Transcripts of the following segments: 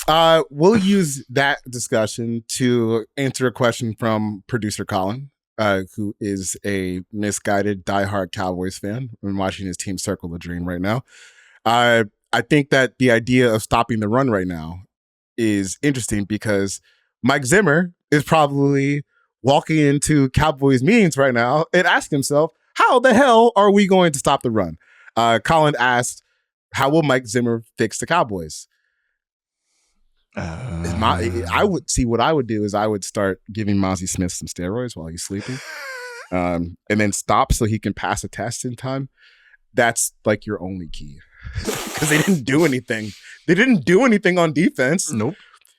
We'll use that discussion to answer a question from producer Colin, who is a misguided diehard Cowboys fan and watching his team circle the dream right now. I think that the idea of stopping the run right now is interesting because Mike Zimmer is probably walking into Cowboys meetings right now and asking himself, how the hell are we going to stop the run? Colin asked, how will Mike Zimmer fix the Cowboys? I would see what I would do is I would start giving Mozzie Smith some steroids while he's sleeping, and then stop so he can pass a test in time. That's like your only key because they didn't do anything. They didn't do anything on defense. Nope.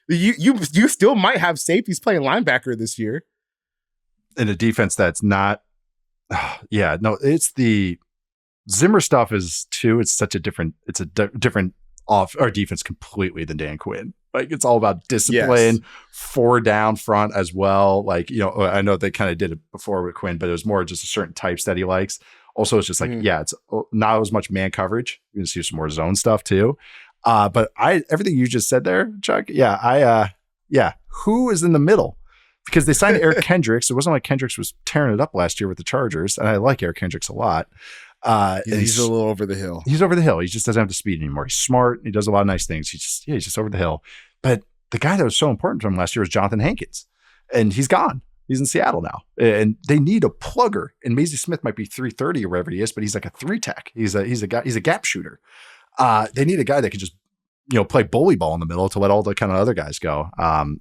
You still might have safeties playing linebacker this year. In a defense that's not. Yeah, no, it's the Zimmer stuff is too. It's such a different. It's a different off our defense completely than Dan Quinn. Like it's all about discipline, 4 down front as well. Like, you know, I know they kind of did it before with Quinn, but it was more just a certain types that he likes. Also, it's just like, it's not as much man coverage. You can see some more zone stuff too. But everything you just said there, Chuck. Who is in the middle? Because they signed Eric Kendricks. It wasn't like Kendricks was tearing it up last year with the Chargers. And I like Eric Kendricks a lot. He's a little over the hill. He's over the hill. He just doesn't have the speed anymore. He's smart. He does a lot of nice things. He's just over the hill. But the guy that was so important to him last year was Jonathan Hankins. And he's gone. He's in Seattle now. And they need a plugger. And Maisie Smith might be 330 or wherever he is, but he's like a 3-tech. He's a gap shooter. They need a guy that can just, play bully ball in the middle to let all the kind of other guys go. I'm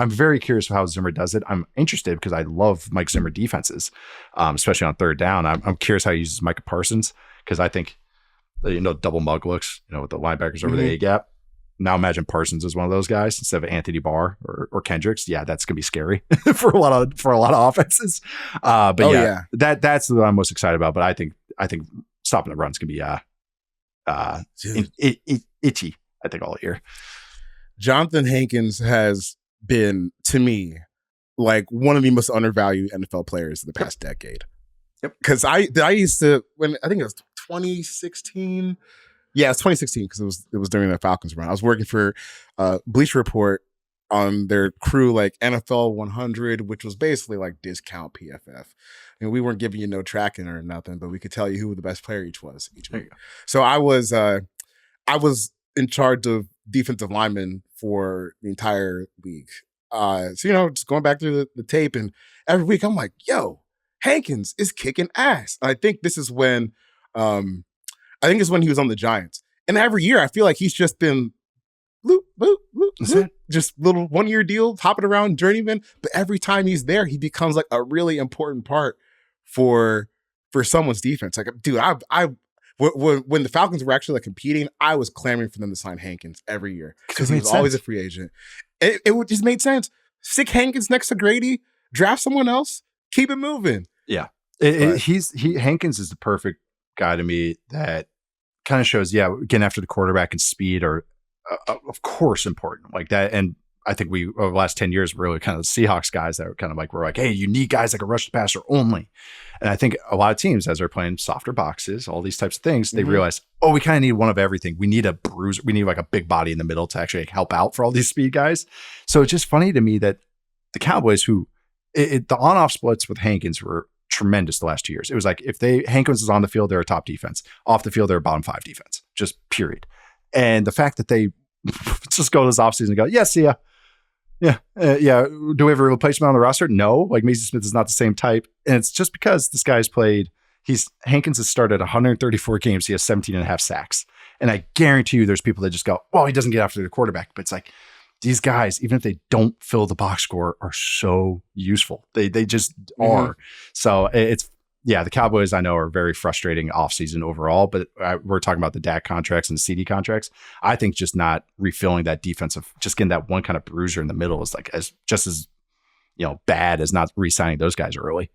very curious how Zimmer does it. I'm interested because I love Mike Zimmer defenses, especially on third down. I'm curious how he uses Micah Parsons because I think, double mug looks, with the linebackers over the A gap. Now imagine Parsons is one of those guys instead of Anthony Barr or Kendricks. Yeah, that's gonna be scary for a lot of offenses. That's what I'm most excited about. But I think stopping the run's gonna be itchy, I think, all year. Jonathan Hankins has been, to me, like one of the most undervalued NFL players of the past decade. Yep. Because I used to, when I think it was 2016. Yeah, it's 2016 because it was during the Falcons run. I was working for Bleacher Report on their crew, like NFL 100, which was basically like discount PFF. And we weren't giving you no tracking or nothing, but we could tell you who the best player each week. So I was in charge of defensive linemen for the entire league. Just going back through the tape, and every week I'm like, yo, Hankins is kicking ass. And I think this is when he was on the Giants. And every year I feel like he's just been bloop, bloop, bloop, bloop, just little 1-year deals, hopping around journeyman. But every time he's there, he becomes like a really important part for someone's defense. Like, dude, when the Falcons were actually like competing, I was clamoring for them to sign Hankins every year because he was always a free agent. It just made sense. Stick Hankins next to Grady, draft someone else, keep it moving. Yeah, Hankins is the perfect guy to me that kind of shows, getting after the quarterback and speed are of course important like that. And I think we over the last 10 years really kind of the Seahawks guys that were kind of like, we're like, hey, you need guys that can rush the passer only. And I think a lot of teams, as they're playing softer boxes, all these types of things, they realize, we kind of need one of everything. We need a bruiser. We need like a big body in the middle to actually help out for all these speed guys. So it's just funny to me that the Cowboys, the on-off splits with Hankins were tremendous the last 2 years. It was like if Hankins is on the field, they're a top defense. Off the field, they're a bottom 5 defense. Just period. And the fact that they just go this offseason and go, see ya. Yeah. Do we have a replacement on the roster? No. Like Maisie Smith is not the same type. And it's just because this guy's Hankins has started 134 games. He has 17 and a half sacks. And I guarantee you there's people that just go, well, he doesn't get after the quarterback. But it's like, these guys, even if they don't fill the box score, are so useful. They just are. So the Cowboys I know are very frustrating offseason overall, but we're talking about the Dak contracts and the CD contracts. I think just not refilling that defensive, just getting that one kind of bruiser in the middle is like as bad as not re-signing those guys early.